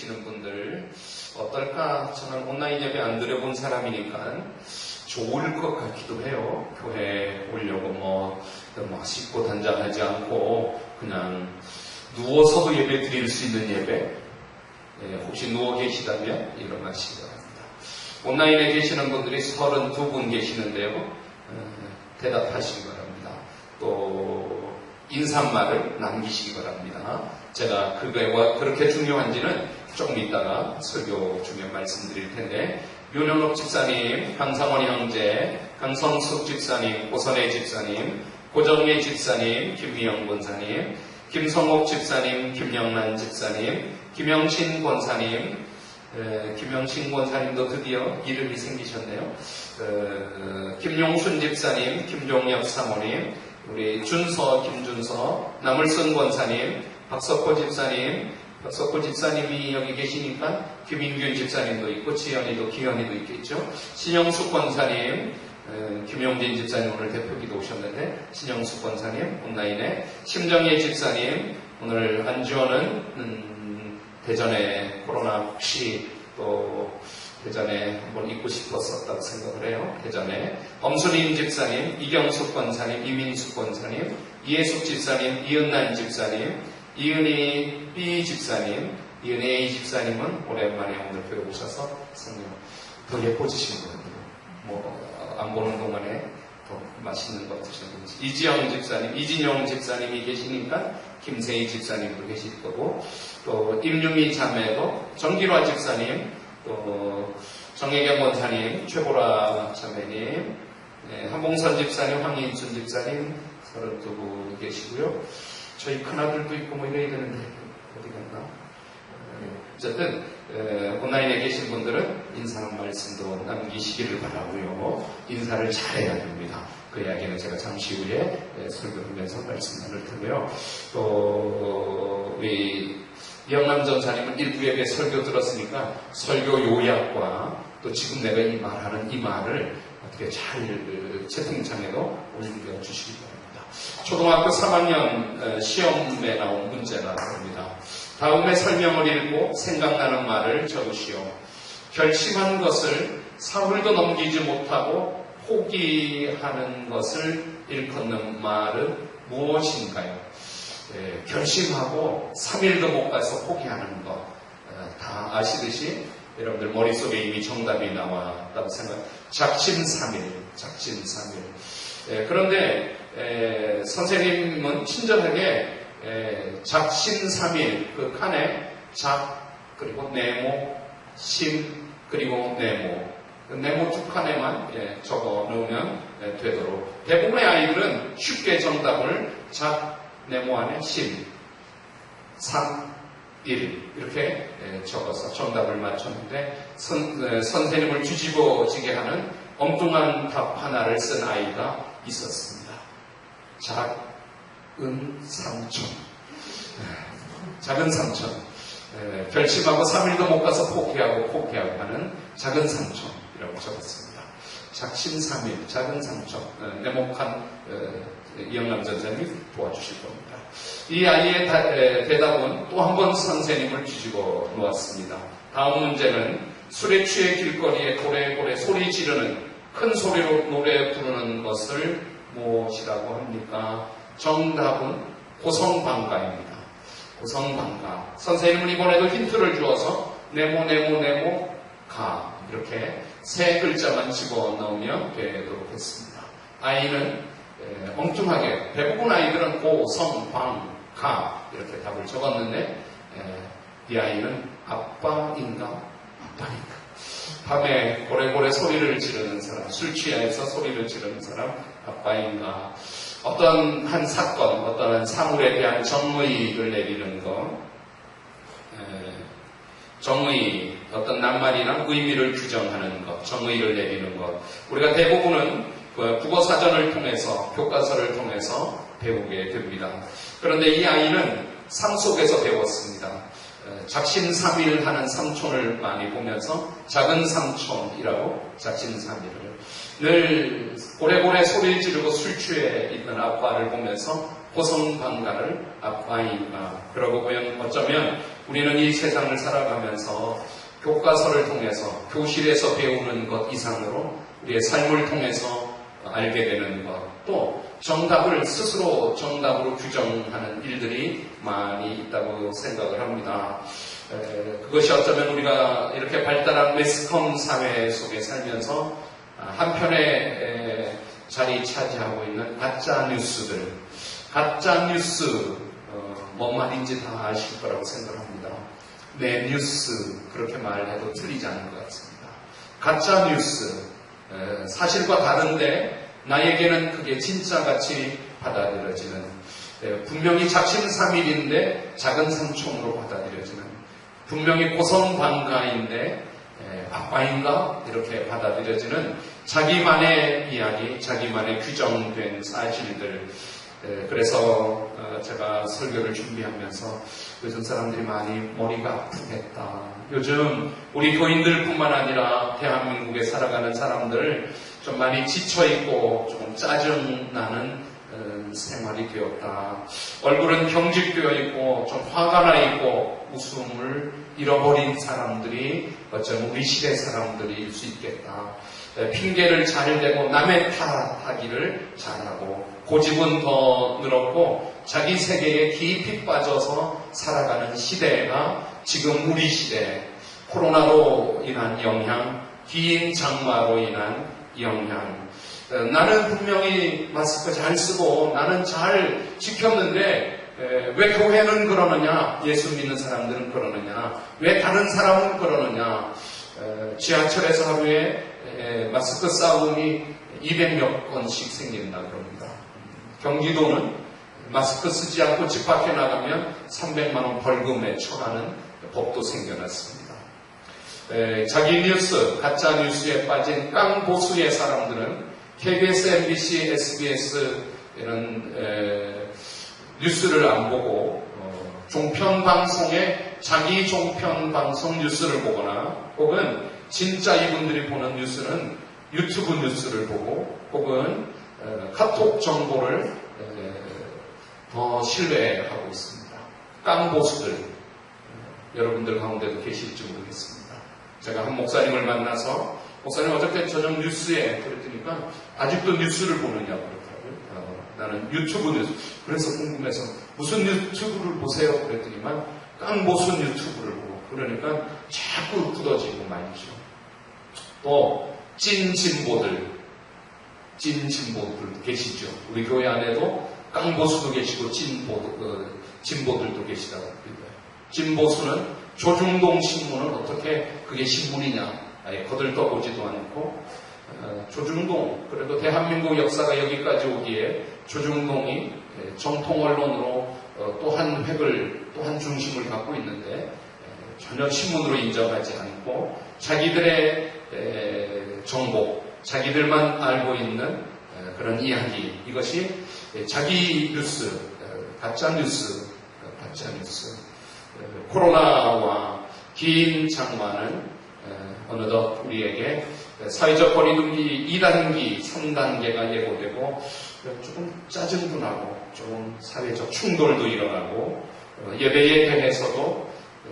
계시는 분들 어떨까? 저는 온라인 예배 안 드려본 사람이니까 좋을 것 같기도 해요. 교회 오려고 씻고 단장하지 않고 그냥 누워서도 예배 드릴 수 있는 예배, 혹시 누워 계시다면 일어나시기 바랍니다. 온라인에 계시는 분들이 32분 계시는데요. 대답하시기 바랍니다. 또 인사말을 남기시기 바랍니다. 제가 그거가 그렇게 중요한지는 조금 이따가 설교 중에 말씀드릴 텐데, 윤현옥 집사님, 강상원 형제, 강성숙 집사님, 고선혜 집사님, 고정혜 집사님, 김미영 권사님, 김성옥 집사님, 김영란 집사님, 김영신 권사님, 김영신 권사님도 드디어 이름이 생기셨네요. 김용순 집사님, 김종엽 사모님, 우리 준서, 김준서, 남을선 권사님, 박석호 집사님, 박석호 집사님이 여기 계시니까 김인균 집사님도 있고 지연이도 기현이도 있겠죠. 신영숙 권사님, 김용진 집사님 오늘 대표기도 오셨는데 신영숙 권사님 온라인에, 심정예 집사님, 오늘 안지원은 대전에 코로나 혹시 또 대전에 한번 있고 싶었었다고 생각을 해요. 대전에 엄순임 집사님, 이경숙 권사님, 이민숙 권사님, 이혜숙 집사님, 이은란 집사님, 이은희 B 집사님, 이은희 A 집사님은 오랜만에 오늘 교회 오셔서 성령 더 예뻐지신 것 같아요. 안 보는 동안에 더 맛있는 거 드시는 분이시. 이지영 집사님, 이진영 집사님이 계시니까 김세희 집사님도 계실 거고, 또 임유미 자매도, 정기화 집사님, 또 정혜경 권사님, 최보라 자매님, 한봉선 집사님, 황인순 집사님 32분 계시고요. 저희 큰아들도 있고 이래야 되는데 어디 갔나? 어쨌든 온라인에 계신 분들은 인사 말씀도 남기시기를 바라고요. 인사를 잘해야 됩니다. 그 이야기는 제가 잠시 후에 설교하면서 말씀 나눌 테고요. 또 우리 이영남 전사님은 일부 예배 설교 들었으니까 설교 요약과 또 지금 내가 이 말하는 이 말을 어떻게 잘 채팅창에도 올려주시기 바랍니다. 초등학교 3학년 시험에 나온 문제가 됩니다. 다음에 설명을 읽고 생각나는 말을 적으시오. 결심한 것을 사흘도 넘기지 못하고 포기하는 것을 일컫는 말은 무엇인가요? 결심하고 3일도 못 가서 포기하는 것, 다 아시듯이 여러분들 머릿속에 이미 정답이 나왔다고 작심삼일. 그런데 선생님은 친절하게 작심삼일 그 칸에 작 그리고 네모 심 그리고 네모 두 칸에만 적어 놓으면 되도록, 대부분의 아이들은 쉽게 정답을 작 네모 안에 심 3 1 이렇게 적어서 정답을 맞췄는데, 선생님을 뒤집어지게 하는 엉뚱한 답 하나를 쓴 아이가 있었습니다. 작은 삼촌. 결심하고 3일도 못 가서 포기하고 하는 작은 삼촌이라고 적었습니다. 작심삼일, 작은 삼촌. 네모칸 이영남 전사님이 도와주실 겁니다. 이 아이의 대답은 또 한 번 선생님을 뒤집어 놓았습니다. 다음 문제는 술에 취해 길거리에 고래고래 소리 지르는, 큰 소리로 노래 부르는 것을 무엇이라고 합니까? 정답은 고성방가입니다. 고성방가. 선생님은 이번에도 힌트를 주어서 네모 가 이렇게 세 글자만 집어넣으면 되도록 했습니다. 아이는 엉뚱하게, 대부분 아이들은 고성방가 이렇게 답을 적었는데, 이 아이는 아빠인가? 밤에 고래고래 소리를 지르는 사람, 술 취해서 소리를 지르는 사람 아빠인가? 어떤 한 사건, 어떤 한 사물에 대한 정의를 내리는 것, 정의, 어떤 낱말이나 의미를 규정하는 것, 정의를 내리는 것, 우리가 대부분은 국어사전을 통해서, 교과서를 통해서 배우게 됩니다. 그런데 이 아이는 삶 속에서 배웠습니다. 작심삼일 하는 삼촌을 많이 보면서 작은 삼촌이라고 작심삼일을, 늘 고래고래 소리를 지르고 술 취해 있는 아빠를 보면서 고성방가를 아빠인가, 그러고 보면 어쩌면 우리는 이 세상을 살아가면서 교과서를 통해서 교실에서 배우는 것 이상으로 우리의 삶을 통해서 알게 되는 것, 또 정답을 스스로 정답으로 규정하는 일들이 많이 있다고 생각을 합니다. 그것이 어쩌면 우리가 이렇게 발달한 매스컴 사회 속에 살면서 한편에 자리 차지하고 있는 가짜 뉴스들, 가짜 뉴스 뭔 말인지 다 아실 거라고 생각합니다. 내 뉴스 그렇게 말해도 틀리지 않은 것 같습니다. 가짜 뉴스, 사실과 다른데 나에게는 그게 진짜같이 받아들여지는, 분명히 작심삼일인데 작은 삼촌으로 받아들여지는, 분명히 고성방가인데 아빠인가 이렇게 받아들여지는 자기만의 이야기, 자기만의 규정된 사실들. 그래서 제가 설교를 준비하면서 요즘 사람들이 많이 머리가 아프겠다. 요즘 우리 교인들뿐만 아니라 대한민국에 살아가는 사람들 좀 많이 지쳐있고 조금 짜증나는 생활이 되었다. 얼굴은 경직되어 있고 좀 화가 나 있고 웃음을 잃어버린 사람들이 어쩌면 우리 시대 사람들일 수 있겠다. 핑계를 잘 대고 남의 탓하기를 잘하고 고집은 더 늘었고 자기 세계에 깊이 빠져서 살아가는 시대가 지금 우리 시대, 코로나로 인한 영향, 긴 장마로 인한 영향. 나는 분명히 마스크 잘 쓰고 나는 잘 지켰는데 왜 교회는 그러느냐, 예수 믿는 사람들은 그러느냐, 왜 다른 사람은 그러느냐. 지하철에서 하루에 마스크 싸움이 200몇 건씩 생긴다 그럽니다. 경기도는 마스크 쓰지 않고 집 밖에 나가면 300만 원 벌금에 처하는 법도 생겨났습니다. 자기 뉴스, 가짜 뉴스에 빠진 깡보수의 사람들은 KBS, MBC, SBS 이런 뉴스를 안 보고 종편방송에 자기 종편방송 뉴스를 보거나 혹은 진짜 이분들이 보는 뉴스는 유튜브 뉴스를 보고 혹은 카톡 정보를 더 신뢰하고 있습니다. 깡보수들 여러분들 가운데도 계실지 모르겠습니다. 제가 한 목사님을 만나서 목사님 어저께 저녁 뉴스에 그랬더니까 아직도 뉴스를 보느냐고 그러더라고요. 나는 유튜브 뉴스. 그래서 궁금해서 무슨 유튜브를 보세요? 그랬더니만 깡보수 유튜브를 보고 그러니까 자꾸 굳어지고 말이죠. 또 찐진보들 계시죠. 우리 교회 안에도 깡보수도 계시고 진보들도 계시다고 합니다. 진보수는 조중동 신문은 어떻게 그게 신문이냐 아예 거들떠보지도 않고 조중동, 그래도 대한민국 역사가 여기까지 오기에 조중동이 정통 언론으로 또 한 획을, 또 한 중심을 갖고 있는데 전혀 신문으로 인정하지 않고 자기들의 정보, 자기들만 알고 있는 그런 이야기, 이것이 자기 뉴스, 가짜 뉴스. 코로나와 긴 장마는 어느덧 우리에게 사회적 거리두기 2단계, 3단계가 예고되고 조금 짜증도 나고 조금 사회적 충돌도 일어나고 예배에 대해서도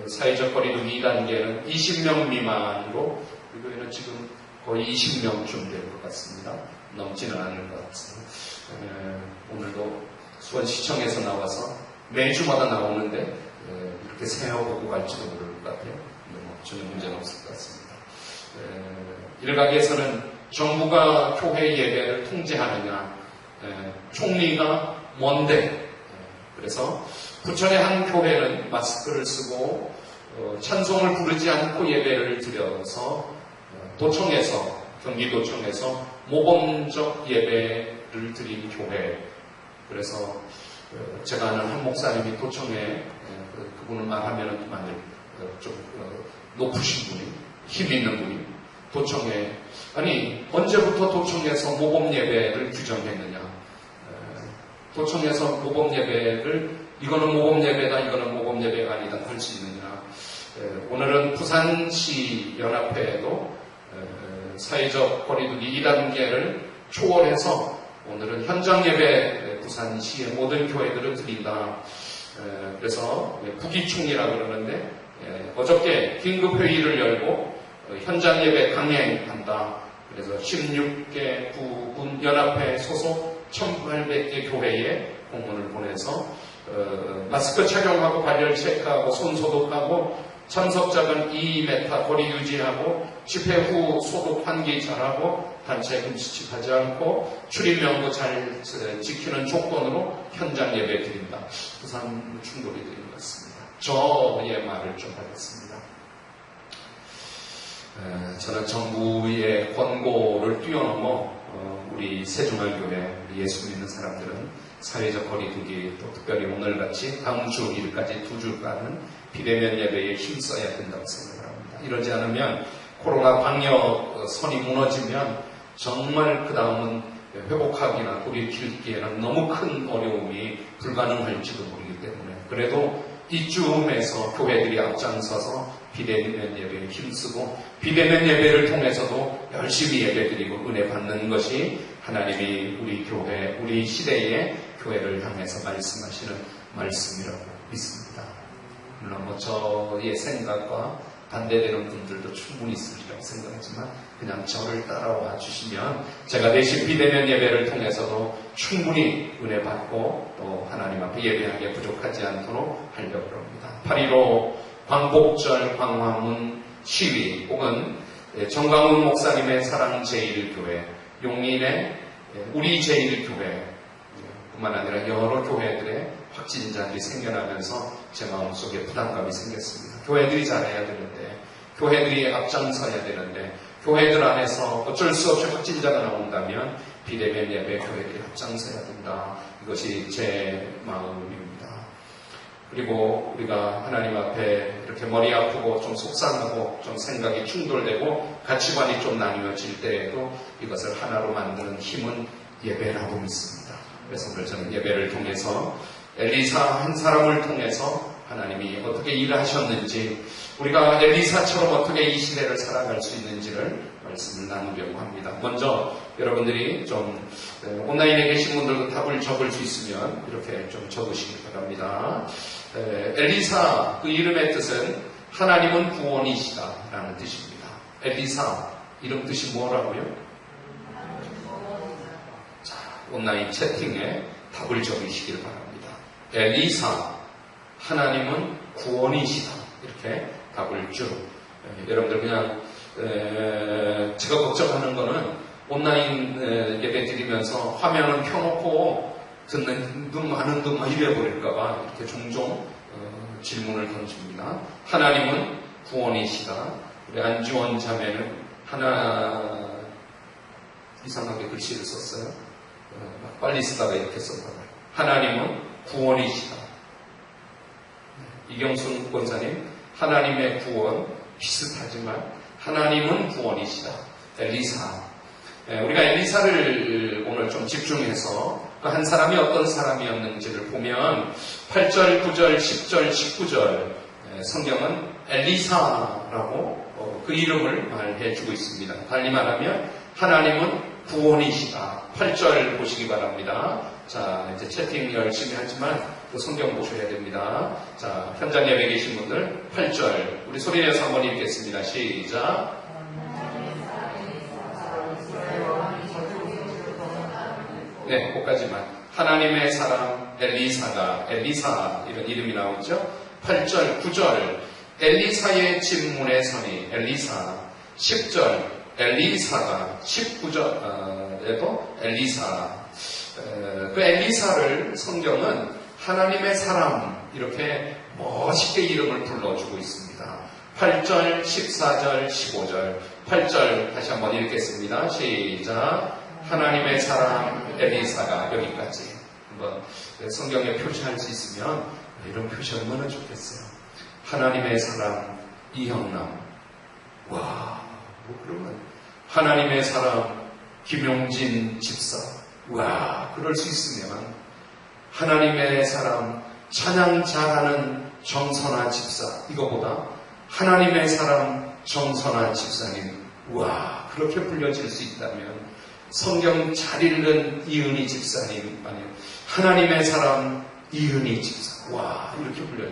사회적 거리두기 2단계는 20명 미만으로 우리 교회는 지금 거의 20명쯤 될 것 같습니다. 넘지는 않을 것 같습니다. 오늘도 수원시청에서 나와서 매주마다 나오는데 이렇게 세어보고 갈지도 모를 것 같아요. 전혀 문제는 없을 것 같습니다. 일각에서는 정부가 교회 예배를 통제하느냐, 총리가 뭔데, 그래서 부천의 한 교회는 마스크를 쓰고 찬송을 부르지 않고 예배를 드려서 도청에서, 경기도청에서 모범적 예배를 드린 교회. 그래서 제가 아는 한 목사님이 도청에 그분을 말하면 좀 높으신 분이, 힘 있는 분이 도청에, 아니 언제부터 도청에서 모범 예배를 규정했느냐, 도청에서 모범 예배를 이거는 모범 예배다, 이거는 모범 예배가 아니다 할 수 있느냐. 오늘은 부산시 연합회에도 사회적 거리두기 2단계를 초월해서 오늘은 현장 예배 부산시의 모든 교회들을 드린다. 그래서 부기총이라고 그러는데 어저께 긴급회의를 열고 현장 예배 강행한다. 그래서 16개 부군 연합회 소속 1800개 교회에 공문을 보내서 마스크 착용하고 발열 체크하고 손 소독하고 참석자는 2m 거리 유지하고 집회 후 소독 환기 잘하고 단체 금수칙하지 않고 출입명도 잘 지키는 조건으로 현장 예배 드린다. 부산 충돌이 드린 것 같습니다. 저의 말을 좀 하겠습니다. 저는 정부의 권고를 뛰어넘어 우리 세종할교회 우리 예수 믿는 사람들은 사회적 거리두기 또 특별히 오늘같이 다음 주 일까지 2주간은 비대면 예배에 힘써야 된다고 생각을 합니다. 이러지 않으면 코로나 방역 선이 무너지면 정말 그 다음은 회복하기나 돌이키기에는 너무 큰 어려움이 불가능할지도 모르기 때문에 그래도 이쯤에서 교회들이 앞장서서 비대면 예배에 힘쓰고 비대면 예배를 통해서도 열심히 예배드리고 은혜 받는 것이 하나님이 우리 교회, 우리 시대의 교회를 향해서 말씀하시는 말씀이라고 믿습니다. 물론 저의 생각과 반대되는 분들도 충분히 있으리라고 생각하지만 그냥 저를 따라와 주시면 제가 대신 비대면 예배를 통해서도 충분히 은혜 받고 또 하나님 앞에 예배하기에 부족하지 않도록 하려고 합니다. 8.15 광복절 광화문 시위 혹은 정광훈 목사님의 사랑 제1교회, 용인의 우리 제1교회 뿐만 아니라 여러 교회들의 확진자들이 생겨나면서 제 마음속에 부담감이 생겼습니다. 교회들이 잘해야 되는데, 교회들이 앞장서야 되는데, 교회들 안에서 어쩔 수 없이 확진자가 나온다면 비대면 예배 교회들이 앞장서야 된다. 이것이 제 마음입니다. 그리고 우리가 하나님 앞에 이렇게 머리 아프고 좀 속상하고 좀 생각이 충돌되고 가치관이 좀 나뉘어질 때에도 이것을 하나로 만드는 힘은 예배라고 믿습니다. 그래서 오늘 저는 예배를 통해서 엘리사 한 사람을 통해서 하나님이 어떻게 일하셨는지 우리가 엘리사처럼 어떻게 이 시대를 살아갈 수 있는지를 말씀을 나누려고 합니다. 먼저 여러분들이 좀 온라인에 계신 분들도 답을 적을 수 있으면 이렇게 좀 적으시기 바랍니다. 엘리사 그 이름의 뜻은 하나님은 구원이시다 라는 뜻입니다. 엘리사 이름 뜻이 뭐라고요? 자, 온라인 채팅에 답을 적으시길 바랍니다. 엘리사 하나님은 구원이시다 이렇게 답을 쭉 여러분들 그냥 제가 걱정하는 거는 온라인 예배 드리면서 화면을 켜놓고 듣는 분 많은 분 이래버릴까봐 이렇게 종종 질문을 던집니다. 하나님은 구원이시다. 우리 안지원 자매는 하나 이상하게 글씨를 썼어요. 빨리 쓰다가 이렇게 썼다가 하나님은 구원이시다. 이경순 권사님 하나님의 구원 비슷하지만 하나님은 구원이시다. 엘리사 우리가 엘리사를 오늘 좀 집중해서 그 한 사람이 어떤 사람이었는지를 보면 8절, 9절, 10절, 19절 성경은 엘리사라고 그 이름을 말해주고 있습니다. 달리 말하면 하나님은 구원이시다. 8절 보시기 바랍니다. 자, 이제 채팅 열심히 하지만 그 성경 보셔야 됩니다. 자, 현장 예배 계신 분들 8절 우리 소리내서 한번 읽겠습니다. 시작. 네, 거기까지만. 하나님의 사람 엘리사가 엘리사 이런 이름이 나오죠. 8절, 9절 엘리사의 집문의 선이 엘리사 10절 엘리사가 19절에도 엘리사 그 엘리사를 성경은 하나님의 사람 이렇게 멋있게 이름을 불러주고 있습니다. 8절, 14절, 15절 8절 다시 한번 읽겠습니다. 시작. 하나님의 사람 엘리사가 여기까지 한번 성경에 표시할 수 있으면 이런 표시 얼마나 좋겠어요. 하나님의 사람 이형남 와 그러면 하나님의 사람 김용진 집사 와 그럴 수 있으면 하나님의 사람 찬양 잘하는 정선아 집사 이거보다 하나님의 사람 정선아 집사님 와 그렇게 불려질 수 있다면 성경 잘 읽는 이은희 집사님 아니면 하나님의 사람 이은희 집사. 와, 이렇게 불려요.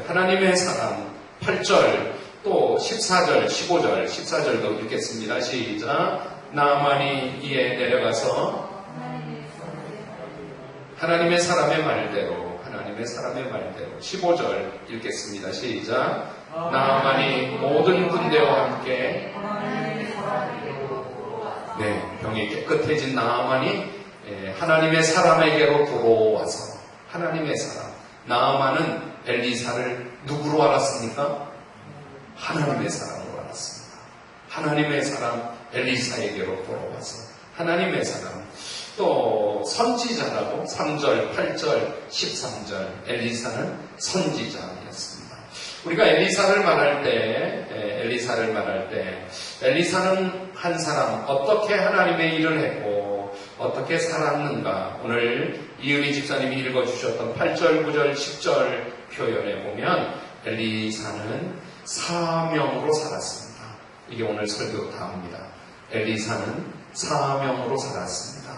하나님의 사람 8절, 또 14절, 15절, 14절도 읽겠습니다. 시작. 나아만이 이에 내려가서 하나님의 사람의 말대로 15절 읽겠습니다. 시작. 나아만이 모든 군대와 함께 병이 깨끗해진 나아만이 하나님의 사람에게로 돌아와서 하나님의 사람 나아만은 엘리사를 누구로 알았습니까? 하나님의 사람으로 알았습니다. 하나님의 사람 엘리사에게로 돌아와서 하나님의 사람 또 선지자라고 3절, 8절, 13절 엘리사는 선지자였습니다. 우리가 엘리사를 말할 때 엘리사는 한 사람 어떻게 하나님의 일을 했고 어떻게 살았는가 오늘 이은희 집사님이 읽어주셨던 8절, 9절, 10절 표현에 보면 엘리사는 사명으로 살았습니다. 이게 오늘 설교 다음입니다. 엘리사는 사명으로 살았습니다.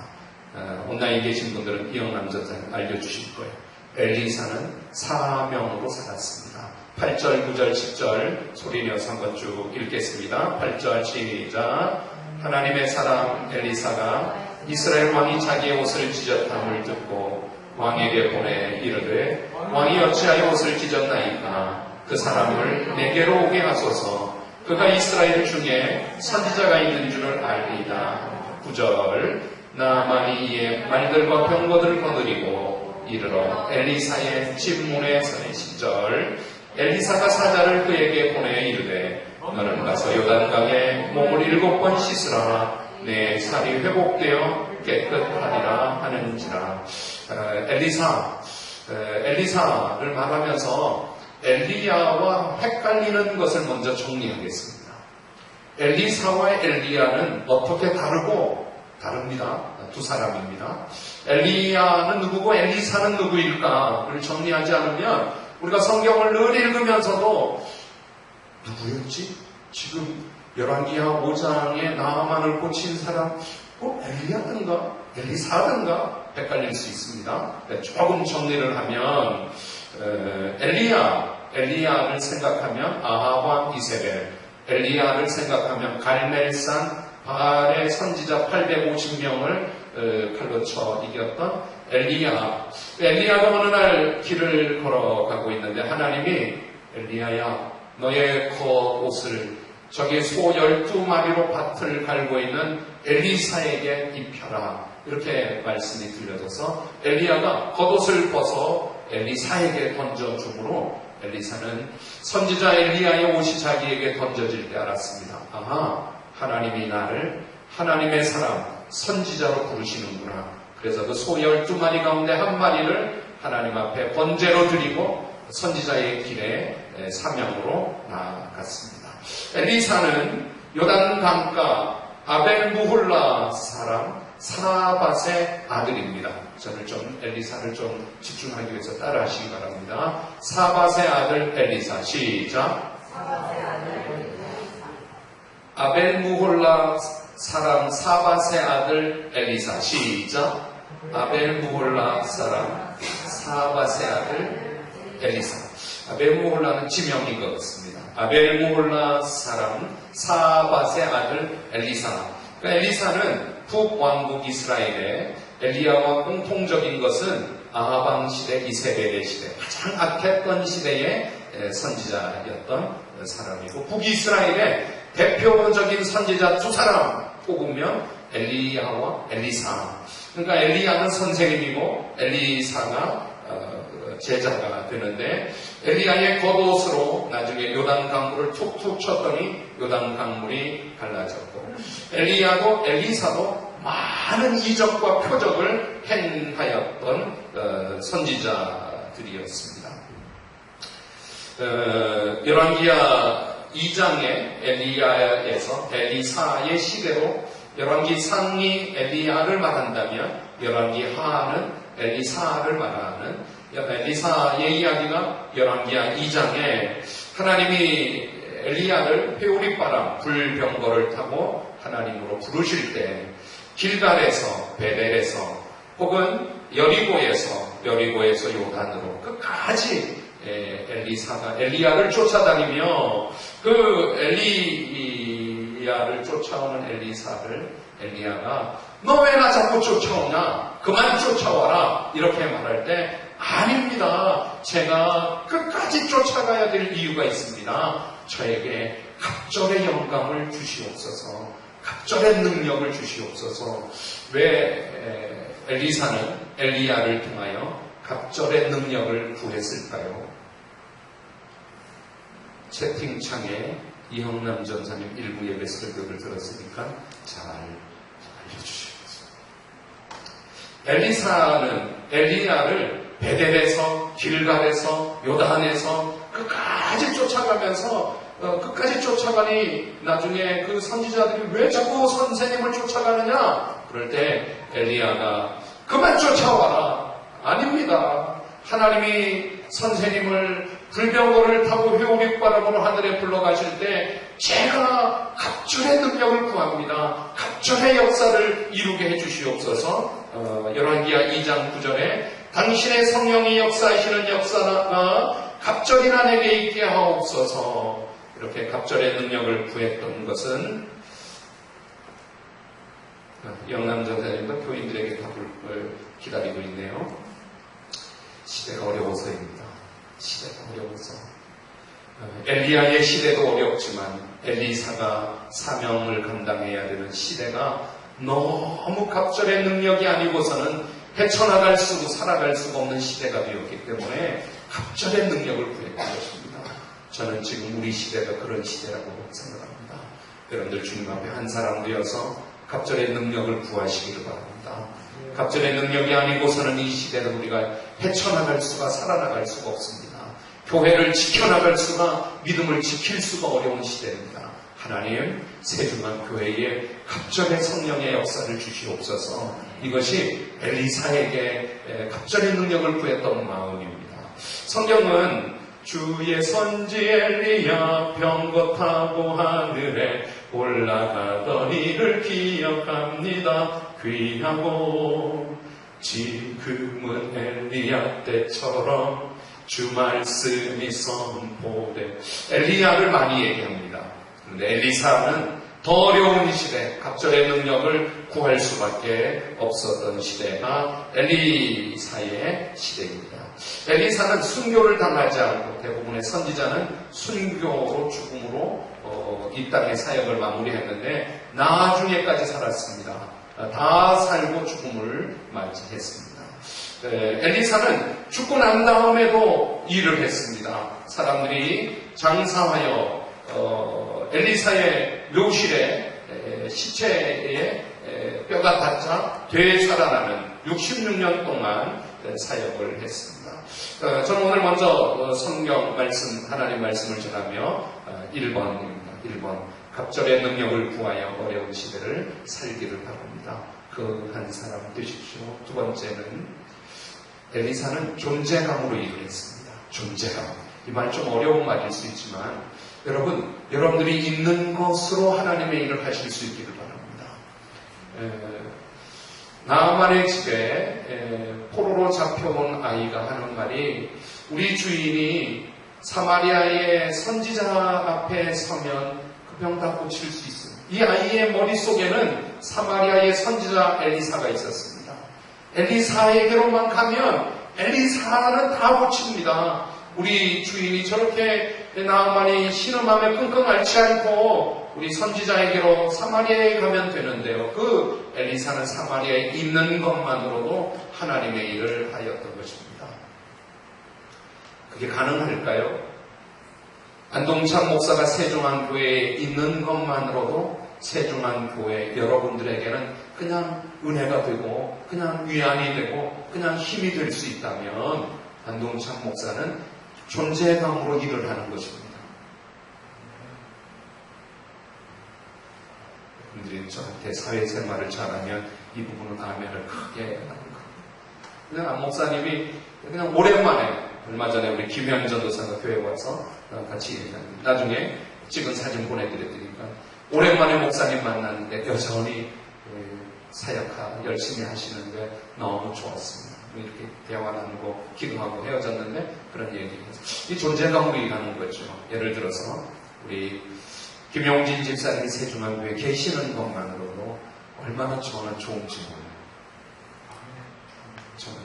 온라인에 계신 분들은 이영남전사님 알려주실 거예요. 엘리사는 사명으로 살았습니다. 8절, 9절, 10절 소리내어서 한번 쭉 읽겠습니다. 8절 시작. 하나님의 사람 엘리사가 이스라엘 왕이 자기의 옷을 찢었함을 듣고 왕에게 보내 이르되 왕이 어찌하여 옷을 찢었나이까 그 사람을 내게로 오게 하소서. 그가 이스라엘 중에 선지자가 있는 줄을 알리이다. 9절 나아만이 이에 말들과 병거들을 거느리고 이르러 엘리사의 집 문에 서는 시절 엘리사가 사자를 그에게 보내 이르되 너는 가서 요단강에 몸을 7번 씻으라. 내 살이 회복되어 깨끗하리라 하는지라. 엘리사를 말하면서 엘리야와 헷갈리는 것을 먼저 정리하겠습니다. 엘리사와 엘리야는 어떻게 다릅니다. 두 사람입니다. 엘리야는 누구고 엘리사는 누구일까를 정리하지 않으면 우리가 성경을 늘 읽으면서도 누구였지? 지금 열왕기하 5장에 나아만을 고친 사람 엘리야든가 엘리사든가 헷갈릴 수 있습니다. 조금 정리를 하면 엘리야를 생각하면 아합과 이세벨, 엘리야를 생각하면 갈멜산 바알의 선지자 850명을 칼로 쳐 이겼던 엘리야가 어느 날 길을 걸어가고 있는데 하나님이 엘리야야 너의 겉옷을 저기 소 12마리로 밭을 갈고 있는 엘리사에게 입혀라. 이렇게 말씀이 들려져서 엘리야가 겉옷을 벗어 엘리사에게 던져주므로 엘리사는 선지자 엘리야의 옷이 자기에게 던져질 때 알았습니다. 아하, 하나님이 나를 하나님의 사람 선지자로 부르시는구나. 그래서 그 소 12마리 가운데 한 마리를 하나님 앞에 번제로 드리고 선지자의 길에 사명으로 나아갔습니다. 엘리사는 요단 강가 아벨무홀라 사람 사밧의 아들입니다. 저를 좀 엘리사를 좀 집중하기 위해서 따라 하시기 바랍니다. 사밧의 아들 엘리사. 시작. 사밧의 아들 엘리사. 아벨무홀라 사람 사밧의 아들 엘리사. 시작. 아벨무홀라 사람 사밧의 아들 엘리사. 아벨무홀라는 지명인 것 같습니다. 아벨무홀라 사람 사밧의 아들 엘리사. 그러니까 엘리사는 북왕국 이스라엘의 엘리야와 공통적인 것은 아하방 시대, 이세벨의 시대, 가장 악했던 시대의 선지자였던 사람이고 북이스라엘의 대표적인 선지자 두 사람 뽑으면 엘리야와 엘리사. 그러니까 엘리야는 선생님이고 엘리사가 제자가 되는데 엘리야의 겉옷으로 나중에 요단 강물을 툭툭 쳤더니 요단 강물이 갈라졌고 엘리야도 엘리사도 많은 이적과 표적을 행하였던 선지자들이었습니다. 열왕기하 2장의 엘리야에서 엘리사의 시대로 열왕기상이 엘리야를 말한다면 열왕기하는 엘리사를 말하는 엘리사의 이야기가 열왕기하 2장에 하나님이 엘리야를 회오리바람 불병거를 타고 하나님으로 부르실 때 길갈에서 베델에서 혹은 여리고에서 여리고에서 요단으로 끝까지 엘리야를 쫓아다니며 그 엘리야를 쫓아오는 엘리야가 너 왜 나 자꾸 쫓아오냐? 그만 쫓아와라. 이렇게 말할 때 아닙니다. 제가 끝까지 쫓아가야 될 이유가 있습니다. 저에게 갑절의 영감을 주시옵소서. 갑절의 능력을 주시옵소서. 왜 엘리사는 엘리야를 통하여 갑절의 능력을 구했을까요? 채팅창에 이형남 전사님 일부 예배 설교를 들었으니까 잘 알려주시겠어요. 엘리사는 엘리야를 베델에서 길갈에서 요단에서 끝까지 쫓아가면서 끝까지 쫓아가니 나중에 그 선지자들이 왜 자꾸 선생님을 쫓아가느냐? 그럴 때 엘리야가 그만 쫓아와라. 아닙니다. 하나님이 선생님을 불병거를 타고 회오릭바람으로 하늘에 불러가실 때 제가 갑절의 능력을 구합니다. 갑절의 역사를 이루게 해주시옵소서. 열왕기하 2장 9절에 당신의 성령이 역사하시는 역사가 갑절이나 내게 있게 하옵소서. 이렇게 갑절의 능력을 구했던 것은 영남 전사님도 교인들에게 답을 기다리고 있네요. 시대가 어려워서입니다. 시대가 어려워서. 엘리야의 시대도 어렵지만 엘리사가 사명을 감당해야 되는 시대가 너무 갑절의 능력이 아니고서는 헤쳐나갈 수고 살아갈 수가 없는 시대가 되었기 때문에 갑절의 능력을 구했던 것입니다. 저는 지금 우리 시대가 그런 시대라고 생각합니다. 여러분들 주님 앞에 한 사람 되어서 갑절의 능력을 구하시기를 바랍니다. 갑절의 능력이 아니고서는 이 시대는 우리가 헤쳐나갈 수가 살아나갈 수가 없습니다. 교회를 지켜나갈 수가 믿음을 지킬 수가 어려운 시대입니다. 하나님 세중한 교회에 갑절의 성령의 역사를 주시옵소서. 이것이 엘리사에게 갑절의 능력을 구했던 마음입니다. 성경은 주의 선지 엘리야 병거 타고 하늘에 올라가던 일을 기억합니다. 귀하고 지금은 엘리야 때처럼 주 말씀이 선포돼. 엘리야를 많이 얘기합니다. 그런데 엘리사는 더 어려운 시대, 갑절의 능력을 구할 수밖에 없었던 시대가 엘리사의 시대입니다. 엘리사는 순교를 당하지 않고 대부분의 선지자는 순교로 죽음으로 이 땅의 사역을 마무리했는데 나중에까지 살았습니다. 다 살고 죽음을 맞이했습니다. 엘리사는 죽고 난 다음에도 일을 했습니다. 사람들이 장사하여 엘리사의 묘실에 시체에 뼈가 닿자 되살아나는 66년 동안 사역을 했습니다. 저는 오늘 먼저 성경 말씀, 하나님 말씀을 전하며 1번입니다. 1번. 갑절의 능력을 구하여 어려운 시대를 살기를 바랍니다. 그 한 사람 되십시오. 두 번째는 엘리사는 존재감으로 일을 했습니다. 존재감. 이 말 좀 어려운 말일 수 있지만 여러분, 여러분들이 있는 것으로 하나님의 일을 하실 수 있기를 바랍니다. 나아만의 집에 포로로 잡혀온 아이가 하는 말이 우리 주인이 사마리아의 선지자 앞에 서면 그 병 다 고칠 수 있습니다. 이 아이의 머릿속에는 사마리아의 선지자 엘리사가 있었습니다. 엘리사에게로만 가면 엘리사는 다 고칩니다. 우리 주인이 저렇게 나아만이 신음하며 끙끙 앓지 않고 우리 선지자에게로 사마리아에 가면 되는데요. 그 엘리사는 사마리아에 있는 것만으로도 하나님의 일을 하였던 것입니다. 그게 가능할까요? 안동찬 목사가 세종한 교회에 있는 것만으로도 세종한 교회 여러분들에게는 그냥 은혜가 되고 그냥 위안이 되고 그냥 힘이 될 수 있다면 안동찬 목사는 존재감으로 일을 하는 것입니다. 여러분들이 저한테 사회생활을 잘하면 이 부분은 아멘을 크게 하는 겁니다. 그냥 안 목사님이 그냥 오랜만에 얼마 전에 우리 김현 전도사가 교회에 와서 같이 얘기합니다. 나중에 찍은 사진 보내드렸으니까 오랜만에 목사님 만났는데 여전히 사역하 열심히 하시는 게 너무 좋았습니다. 이렇게 대화 나누고 기도하고 헤어졌는데 그런 얘기해서 이 존재감으로 일하는 거죠. 예를 들어서 우리 김용진 집사님이 세종교회에 계시는 것만으로도 얼마나 저는 좋은지 몰라요. 저는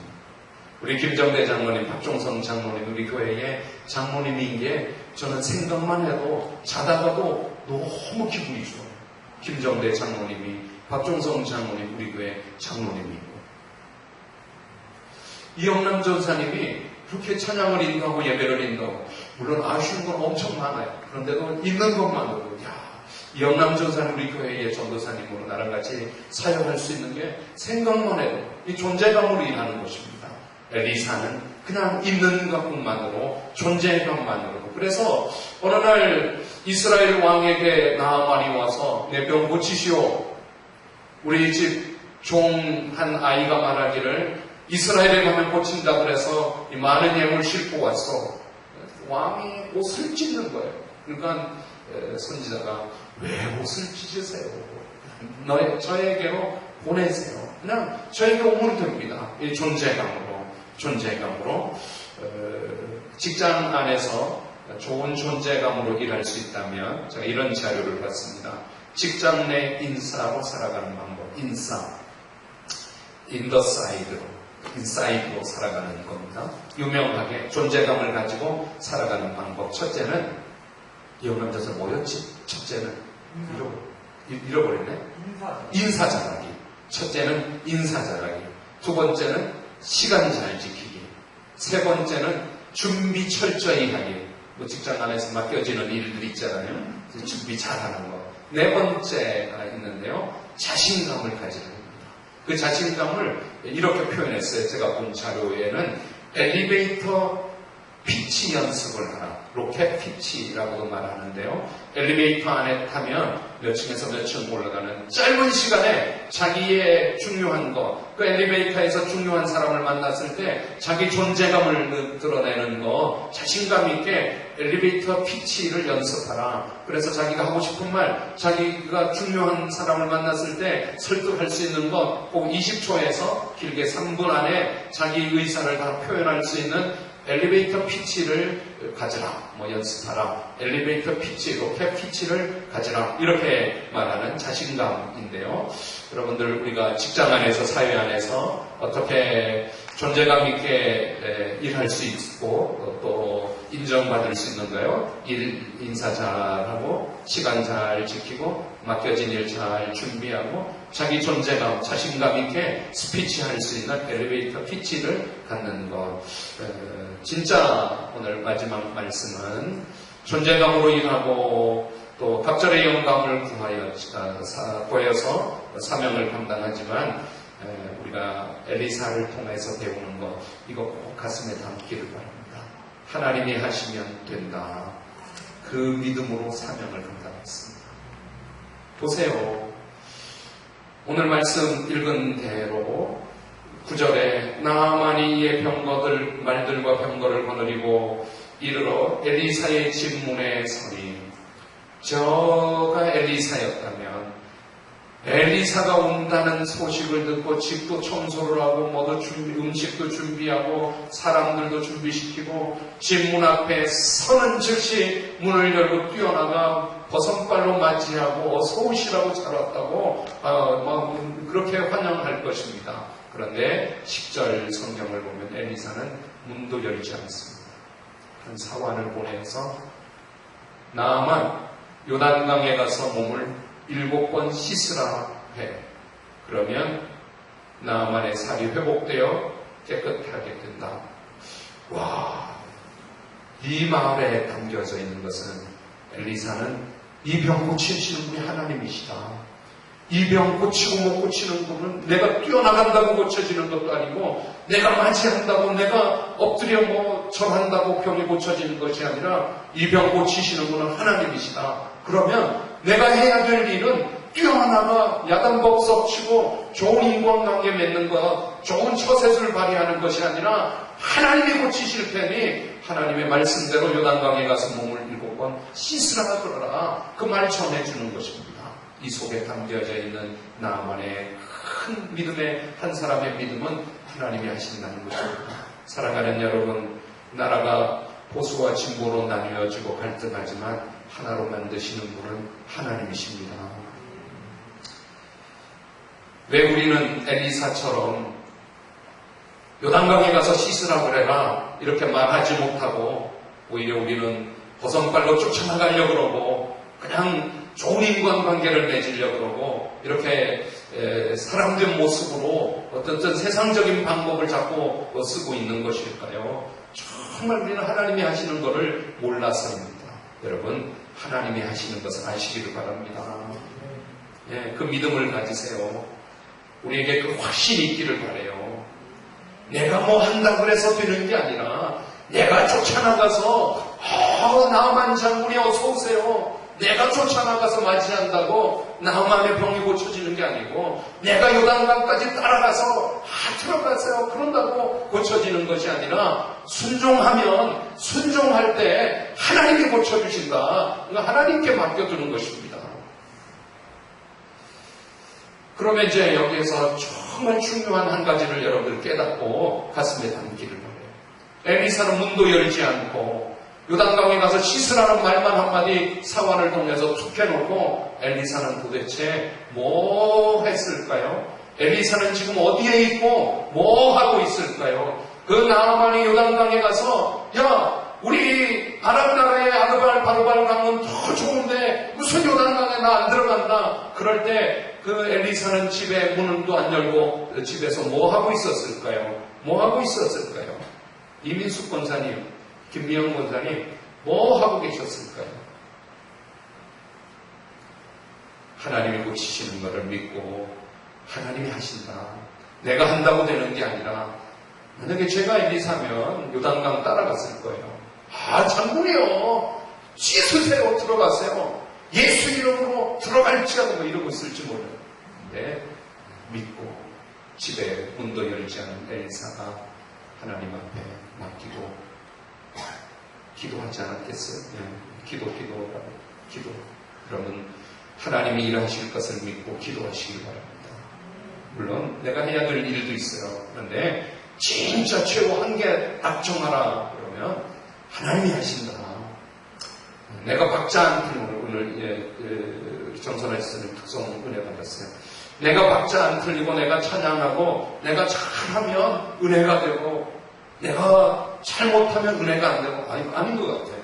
우리 김정대 장로님, 박종성 장로님, 우리 교회의 장로님인 게 저는 생각만 해도 자다가도 너무 기분이 좋아요. 김정대 장로님이, 박종성 장로님, 우리 교회 장로님이고 이영남 전사님이 그렇게 찬양을 인도하고 예배를 인도하고 물론 아쉬운 건 엄청 많아요. 그런데도 있는 것만으로도 이영남 전사님 우리 교회의 전도사님으로 나랑 같이 사역할 수 있는 게 생각만 해도 이 존재감으로 일하는 것입니다. 엘리사는 그냥 있는 것만으로 존재감만으로 그래서 어느 날 이스라엘 왕에게 나아만이 와서 내 병 고치시오. 우리 집 종 한 아이가 말하기를 이스라엘에 가면 고친다 그래서 이 많은 예물 싣고 왔어. 왕이 옷을 찢는 거예요. 그러니까 선지자가 왜 옷을 찢으세요? 저에게로 보내세요. 그냥 저에게 오면 됩니다. 이 존재감으로 직장 안에서 좋은 존재감으로 일할 수 있다면 제가 이런 자료를 봤습니다. 직장 내 인사로 살아가는 방법. 인사 인사이드로 살아가는 겁니다. 유명하게 존재감을 가지고 살아가는 방법. 첫째는 영남자서 뭐였지? 첫째는 잃어버렸네. 인사 잘하기. 첫째는 인사 잘하기. 두 번째는 시간 잘 지키기. 세 번째는 준비 철저히 하기. 뭐 직장 안에서 맡겨지는 일들 있잖아요. 준비 잘하는 거. 네 번째가 있는데요. 자신감을 가지는 겁니다. 그 자신감을 이렇게 표현했어요. 제가 본 자료에는 엘리베이터 피치 연습을 하라. 로켓 피치라고도 말하는데요. 엘리베이터 안에 타면 몇 층에서 몇 층 올라가는 짧은 시간에 자기의 중요한 거, 그 엘리베이터에서 중요한 사람을 만났을 때 자기 존재감을 드러내는 거, 자신감 있게 엘리베이터 피치를 연습하라. 그래서 자기가 하고 싶은 말, 자기가 중요한 사람을 만났을 때 설득할 수 있는 것, 꼭 20초에서 길게 3분 안에 자기 의사를 다 표현할 수 있는 엘리베이터 피치를 가지라. 연습하라. 엘리베이터 피치, 로켓 피치를 가지라. 이렇게 말하는 자신감인데요. 여러분들 우리가 직장 안에서 사회 안에서 어떻게 존재감 있게 일할 수 있고 또 인정받을 수 있는가요? 인사 잘하고 시간 잘 지키고 맡겨진 일 잘 준비하고 자기 존재감, 자신감 있게 스피치할 수 있는 엘리베이터 피치를 갖는 것. 진짜 오늘 마지막 말씀은 존재감으로 일하고 또 갑절의 영감을 구하여서 사명을 감당하지만 우리가 엘리사를 통해서 배우는 것, 이거 꼭 가슴에 담기를 바랍니다. 하나님이 하시면 된다. 그 믿음으로 사명을 감당했습니다. 보세요. 오늘 말씀 읽은 대로 9절에 나아만이 이의 말들과 병거를 거느리고 이르러 엘리사의 집 문에 서니 저가 엘리사였다면 엘리사가 온다는 소식을 듣고 집도 청소를 하고 음식도 준비하고 사람들도 준비시키고 집 문 앞에 서는 즉시 문을 열고 뛰어나가 버선발로 맞이하고 어서 오시라고 잘 왔다고 그렇게 환영할 것입니다. 그런데 10절 성경을 보면 엘리사는 문도 열지 않습니다. 한 사관을 보내서 나아만 요단강에 가서 몸을 7번 씻으라 해. 그러면 나아만의 살이 회복되어 깨끗하게 된다. 와, 이 말에 담겨져 있는 것은 엘리사는 이 병 고치시는 분이 하나님이시다. 이 병 고치고 못 고치는 분은 내가 뛰어나간다고 고쳐지는 것도 아니고 내가 맞이한다고 내가 엎드려 절한다고 병이 고쳐지는 것이 아니라 이 병 고치시는 분은 하나님이시다. 그러면 내가 해야 될 일은 뛰어나가 야단법석 치고 좋은 인간관계 맺는 것, 좋은 처세술 발휘하는 것이 아니라 하나님이 고치실 테니 하나님의 말씀대로 요단강에 가서 몸을 7번 씻으라 그러라. 그 말 전해주는 것입니다. 이 속에 담겨져 있는 나만의 큰 믿음의 한 사람의 믿음은 하나님이 하신다는 것입니다. 사랑하는 여러분, 나라가 보수와 진보로 나뉘어지고 갈등하지만 하나로 만드시는 분은 하나님이십니다. 왜 우리는 엘리사처럼 요단강에 가서 씻으라고 그래라 이렇게 말하지 못하고 오히려 우리는 버선발로 쫓아나가려고 그러고 그냥 좋은 인간관계를 맺으려고 그러고 이렇게 사람된 모습으로 어떤 세상적인 방법을 자꾸 쓰고 있는 것일까요? 정말 우리는 하나님이 하시는 것을 몰라서입니다. 여러분, 하나님이 하시는 것을 아시기를 바랍니다. 예, 그 믿음을 가지세요. 우리에게 그 확신이 있기를 바라요. 내가 뭐 한다고 해서 되는 게 아니라 내가 쫓아나가서 나만 장군이 어서 오세요. 내가 쫓아나가서 맞이한다고 나만의 병이 고쳐지는 게 아니고 내가 요단강까지 따라가서 들어가세요. 그런다고 고쳐지는 것이 아니라 순종할 때 하나님이 고쳐주신다. 하나님께 맡겨두는 것입니다. 그러면 이제 여기에서 정말 중요한 한 가지를 여러분들 깨닫고 가슴에 담기를 바래요. 엘리사는 문도 열지 않고 요단강에 가서 씻으라는 말만 한마디 사관을 통해서 툭 해놓고 엘리사는 도대체 뭐 했을까요? 엘리사는 지금 어디에 있고 뭐 하고 있을까요? 그 나아만이 요단강에 가서 야 우리 아랍 나라의 아르발 바르발 강은 더 좋은데 무슨 요단강에 나 안 들어간다. 그럴 때 그 엘리사는 집에 문도 안 열고 집에서 뭐 하고 있었을까요? 뭐 하고 있었을까요? 이민숙 권사님, 김미영 권사님 뭐 하고 계셨을까요? 하나님이 고치시는 것을 믿고 하나님이 하신다. 내가 한다고 되는 게 아니라 만약에 제가 엘리사면 요단강 따라갔을 거예요. 장군이요. 씻으세요. 들어가세요. 예수 이름으로 들어갈지라도 뭐 이러고 있을지 몰라요. 근데 믿고 집에 문도 열지 않은 엘리사가 하나님 앞에 맡기고 기도하지 않았겠어요? 기도. 그러면 하나님이 일하실 것을 믿고 기도하시기 바랍니다. 물론 내가 해야 될 일도 있어요. 그런데 진짜 최고 한계 딱 정하라 그러면 하나님이 하신다. 내가 박자 안 틀리고 오늘 정선아 씨는 특성 은혜 받았어요. 내가 박자 안 틀리고 내가 찬양하고 내가 잘하면 은혜가 되고 내가 잘못하면 은혜가 안 되고 아닌 것 같아요.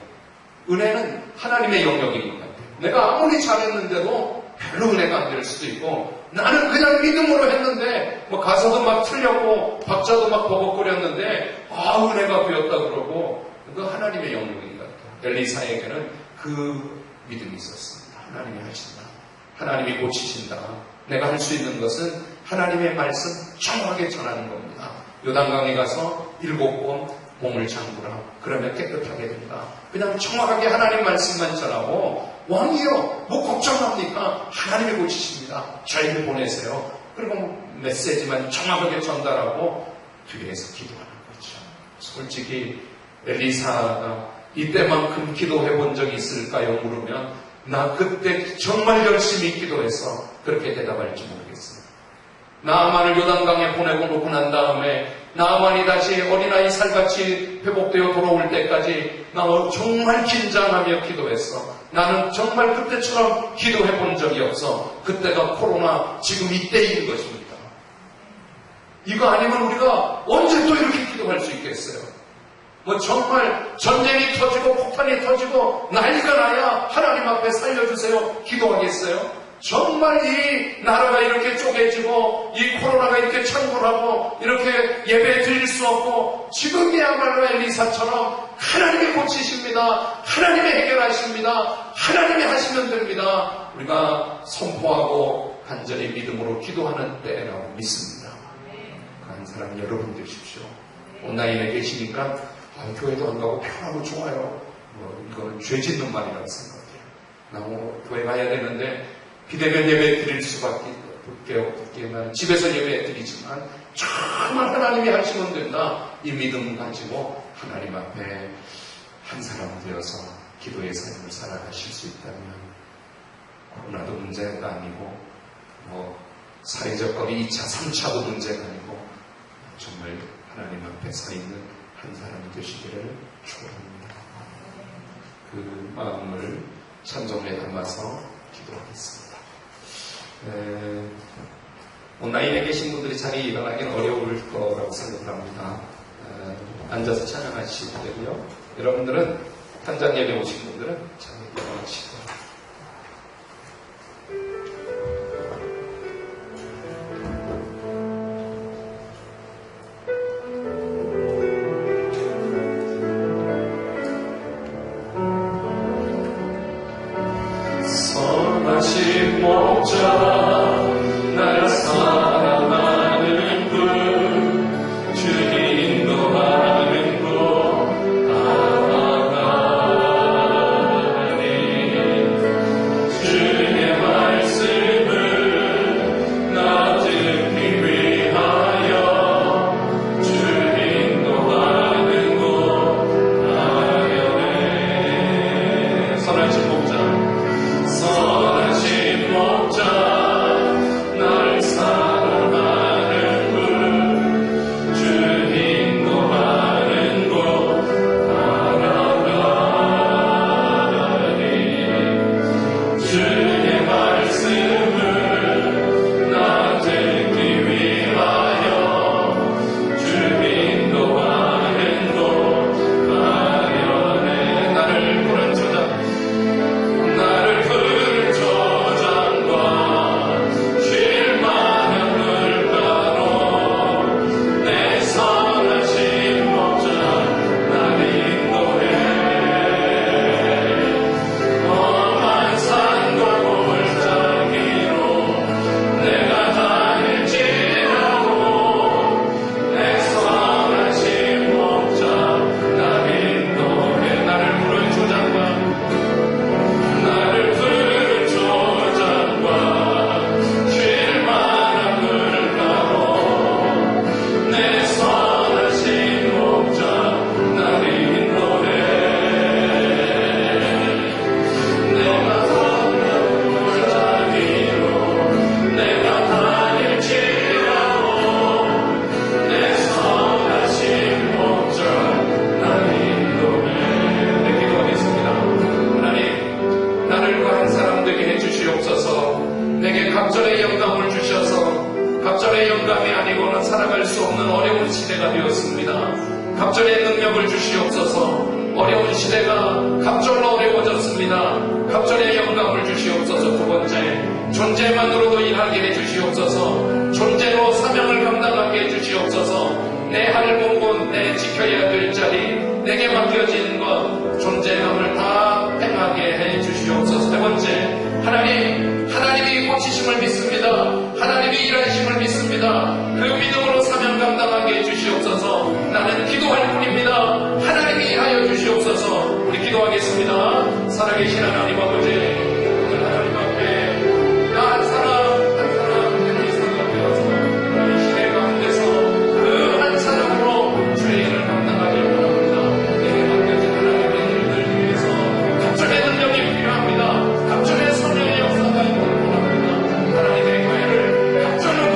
은혜는 하나님의 영역인 것 같아요. 내가 아무리 잘했는데도 별로 은혜가 안 될 수도 있고 나는 그냥 믿음으로 했는데 뭐 가사도 막 틀렸고 박자도 막 버벅거렸는데 은혜가 되었다 그러고 그 하나님의 영역인 것 같아요. 엘리사에게는 그 믿음이 있었습니다. 하나님이 하신다. 하나님이 고치신다. 내가 할 수 있는 것은 하나님의 말씀 정확하게 전하는 겁니다. 요단강에 가서 7번 몸을 잠그라. 그러면 깨끗하게 된다. 그냥 정확하게 하나님 말씀만 전하고 왕이요 뭐 걱정합니까? 하나님이 고치십니다. 저희를 보내세요. 그리고 메시지만 정확하게 전달하고 뒤에서 기도하는 거죠. 솔직히 엘리사가 이때만큼 기도해 본 적이 있을까요? 물으면 나 그때 정말 열심히 기도해서 그렇게 대답할지 모르겠어요. 나아만을 요단강에 보내고 놓고 난 다음에 나아만이 다시 어린아이 살같이 회복되어 돌아올 때까지 나 정말 긴장하며 기도했어. 나는 정말 그때처럼 기도해 본 적이 없어. 그때가 코로나 지금 이때인 것입니다. 이거 아니면 우리가 언제 또 이렇게 기도할 수 있겠어요? 뭐 정말 전쟁이 터지고 폭탄이 터지고 난리가 나야 하나님 앞에 살려주세요 기도하겠어요? 정말 이 나라가 이렇게 쪼개지고 이 코로나가 이렇게 창궐하고 이렇게 예배 드릴 수 없고 지금이야말로 엘리사처럼 하나님이 고치십니다. 하나님이 해결하십니다. 하나님이 하시면 됩니다. 우리가 선포하고 간절히 믿음으로 기도하는 때라고 믿습니다. 한 사람 여러분 되십시오. 온라인에 계시니까 교회도 안 가고 편하고 좋아요. 이거는 죄 짓는 말이라고 생각해요. 나 교회 가야 되는데 비대면 예배 드릴 수밖에 없겠지만 집에서 예배 드리지만 정말 하나님이 하시면 된다. 이 믿음 가지고 하나님 앞에 한 사람 되어서 기도의 삶을 살아가실 수 있다면 코로나도 문제가 아니고 사회적 거리 2차, 3차도 문제가 아니고 정말 하나님 앞에 서 있는 한 사람이 되시기를 축원합니다. 그 마음을 찬송에 담아서 기도하겠습니다. 온라인에 계신 분들이 자리에 일어나기는 어려울 거라고 생각합니다. 앉아서 찬양하시고 되고요. 여러분들은 현장 예배 오신 분들은 자리에 일어나시고 선하신 목자 날 사랑하는 분 주님 인도하는 곳 알아가니 주의 말씀을 나 듣기 위하여 주 인도하는 곳 알아가네. 선하신 목자 선하신 목자 날 사랑하는 분 주 인도하는 곳 알아가니 주의 말씀을 나 듣기 위하여 주 인도하는 곳 마련해. 나를 부른 저자 나를 푸른 저장과 쉴만한 물가로 내 선하신 목자 날 인도해. 험한 산과 골짜기로 내가 다닐지라도 내 선하신 목자 날 인도해. 나를 푸른 저장과 나를 푸른 저장과 쉴만한 물가로 내 선하신 목자 날 인도해. 내가 험한 골짜기로 내가 다닐지라도 내 선하신 목자 날 인도해. 네, 기도하겠습니다. 하나님, 나를 그 한 사람 되게 해주시옵소서. 내게 갑절의 영감을 주셔서 갑절의 영감이 아니고는 살아갈 수 없는 어려운 시대가 되었습니다. 갑절의 능력을 주시옵소서. 어려운 시대가 갑절로 어려워졌습니다. 갑절의 영감을 주시옵소서. 두 번째, 존재만으로도 일하게 해주시옵소서. 존재로 사명을 감당하게 해주시옵소서. 내 할 공분, 내 지켜야 될 자리, 내게 맡겨진 것, 존재감을 다 행하게 해주시옵소서. 세 번째, 하나님이 고치심을 믿습니다. 하나님이 일하심을 믿습니다. 그 믿음으로 사명 감당하게 해주시옵소서. 나는 기도할 뿐입니다. 하나님이 일하여 주시옵소서. 우리 기도하겠습니다. 살아계신 하나님 아버지, 오늘 하나님 앞에 나 한 사람 하나님 생각되어서 이 시대 가운데서 그 한 사람으로 주의 일을 감당하길 바랍니다. 내게 맡겨진 하나님의 일들 위해서 갑절의 능력이 필요합니다. 갑절의 성령의 역사가 있기를 바랍니다. 하나님의 교회를 갑절로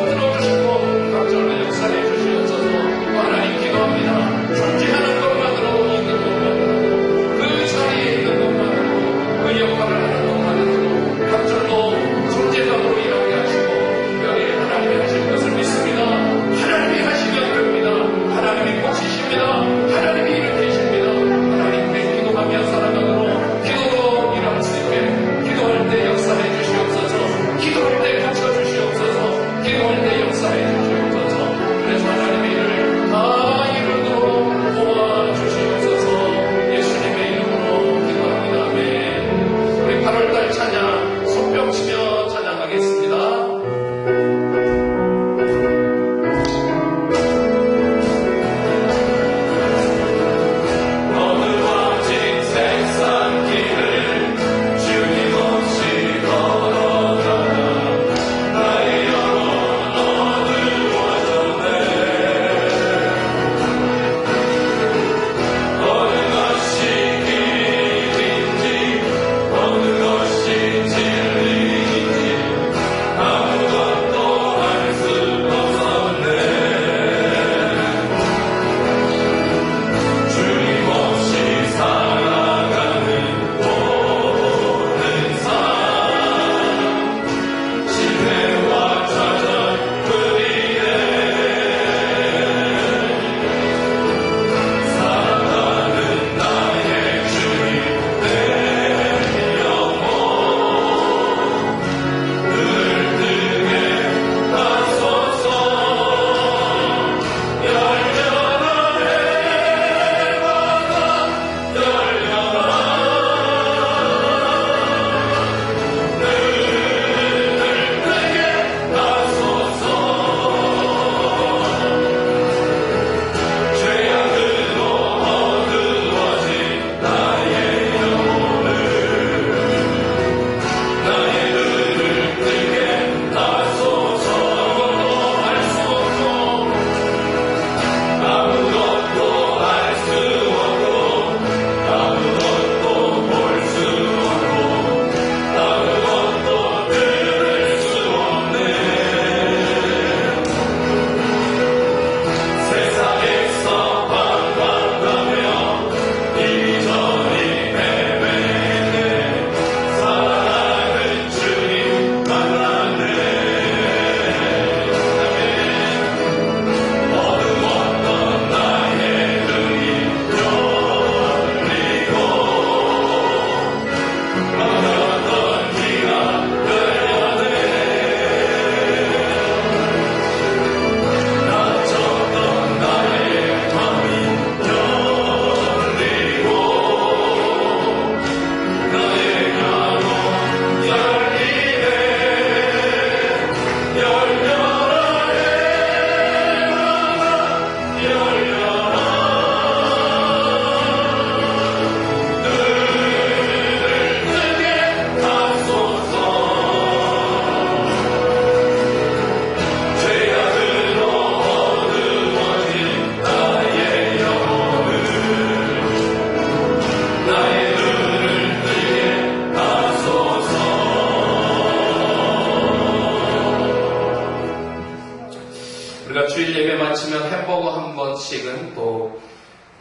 우리가 주일 예배 마치면 햄버거 한 번씩은 또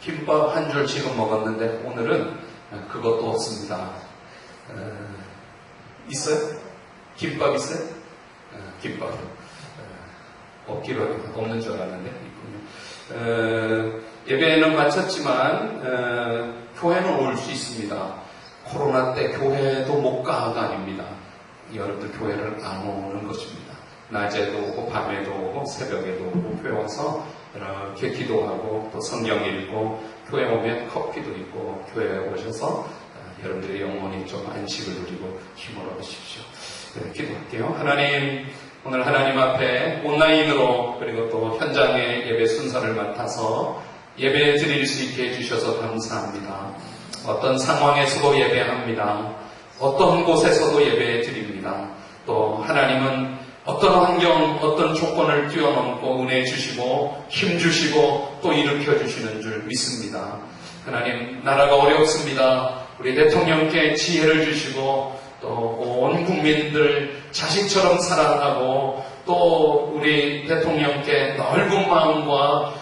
김밥 한 줄씩은 먹었는데 오늘은 그것도 없습니다. 있어요? 김밥 있어요? 김밥 없기로 없는 줄 알았는데 있군요. 예배는 마쳤지만 교회는 올 수 있습니다. 코로나 때 교회도 못 가가 아닙니다. 여러분들 교회를 안 오는 것입니다. 낮에도 오고 밤에도 오고 새벽에도 오고 교회 와서 이렇게 기도하고 또 성경 읽고 교회 오면 커피도 있고 교회에 오셔서 여러분들의 영혼이 좀 안식을 누리고 힘을 얻으십시오. 네, 기도할게요. 하나님, 오늘 하나님 앞에 온라인으로 그리고 또 현장의 예배 순서를 맡아서 예배 드릴 수 있게 해주셔서 감사합니다. 어떤 상황에서도 예배합니다. 어떤 곳에서도 예배 드립니다. 또 하나님은 어떤 환경, 어떤 조건을 뛰어넘고 은혜 주시고 힘 주시고 또 일으켜 주시는 줄 믿습니다. 하나님, 나라가 어렵습니다. 우리 대통령께 지혜를 주시고 또 온 국민들 자식처럼 사랑하고 또 우리 대통령께 넓은 마음과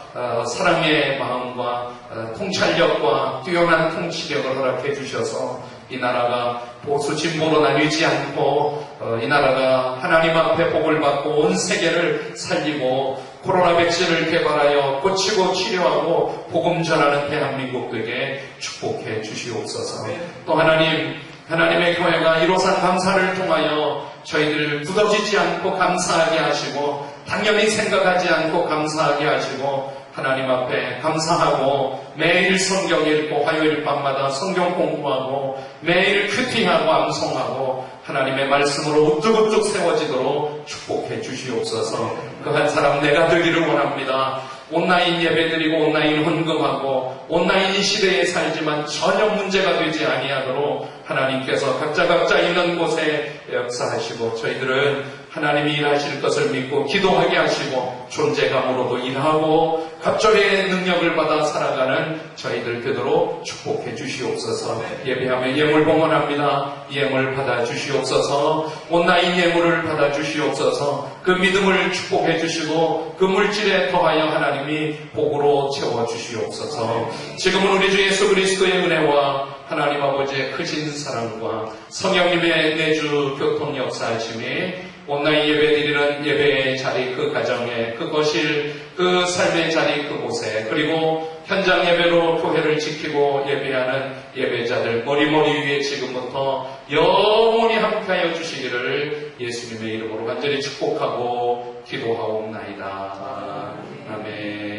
사랑의 마음과 통찰력과 뛰어난 통치력을 허락해 주셔서 이 나라가 보수 진보로 나뉘지 않고 이 나라가 하나님 앞에 복을 받고 온 세계를 살리고 코로나 백신을 개발하여 고치고 치료하고 복음 전하는 대한민국 되게 축복해 주시옵소서. 또 하나님의 교회가 1호산 감사를 통하여 저희들 굳어지지 않고 감사하게 하시고 당연히 생각하지 않고 감사하게 하시고 하나님 앞에 감사하고 매일 성경 읽고 화요일 밤마다 성경 공부하고 매일 큐티하고 암송하고 하나님의 말씀으로 우뚝우뚝 세워지도록 축복해 주시옵소서. 그 한 사람 내가 되기를 원합니다. 온라인 예배드리고 온라인 헌금하고 온라인 시대에 살지만 전혀 문제가 되지 아니하도록 하나님께서 각자 있는 곳에 역사하시고 저희들은 하나님이 일하실 것을 믿고 기도하게 하시고 존재감으로도 일하고 갑절의 능력을 받아 살아가는 저희들 되도록 축복해 주시옵소서. 예배하며 예물 봉헌합니다. 예물 받아 주시옵소서. 온라인 예물을 받아 주시옵소서. 그 믿음을 축복해 주시고 그 물질에 더하여 하나님이 복으로 채워 주시옵소서. 지금은 우리 주 예수 그리스도의 은혜와 하나님 아버지의 크신 사랑과 성령님의 내주 교통 역사하심이 온라인 예배 드리는 예배의 자리 그 가정에 그 거실 그 삶의 자리 그곳에 그리고 현장 예배로 교회를 지키고 예배하는 예배자들 머리머리 위에 지금부터 영원히 함께하여 주시기를 예수님의 이름으로 간절히 축복하고 기도하옵나이다. 아멘.